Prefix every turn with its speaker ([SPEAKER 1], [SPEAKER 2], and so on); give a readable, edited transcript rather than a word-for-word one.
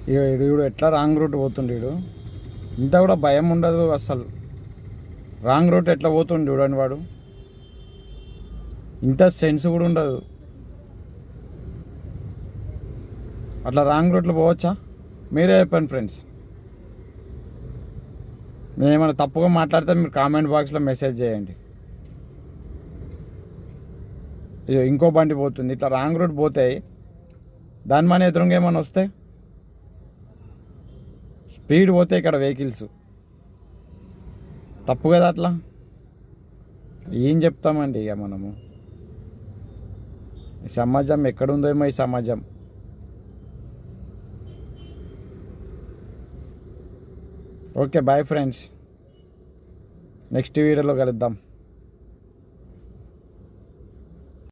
[SPEAKER 1] ఇక వీడు ఎట్లా రాంగ్ రూట్ పోతుండీడు, ఇంత కూడా భయం ఉండదు అసలు. రాంగ్ రూట్ ఎట్లా పోతుండు చూడండి వాడు, ఇంత సెన్స్ కూడా ఉండదు. అట్లా రాంగ్ రూట్లో పోవచ్చా? మీరే చెప్పండి ఫ్రెండ్స్. నేను ఏమైనా తప్పుగా మాట్లాడితే మీరు కామెంట్ బాక్స్లో మెసేజ్ చేయండి. ఇంకో బండి పోతుంది, ఇట్లా రాంగ్ రూట్ పోతే దాని మన ఎదురుగా ఏమైనా వస్తే స్పీడ్ పోతే ఇక్కడ వెహికల్స్ తప్పు కదా. అట్లా ఏం చెప్తామండి ఇక మనము. ఈ సమాజం ఎక్కడుందేమో ఈ సమాజం. ఓకే బాయ్ ఫ్రెండ్స్, నెక్స్ట్ వీడియోలో కలుద్దాం.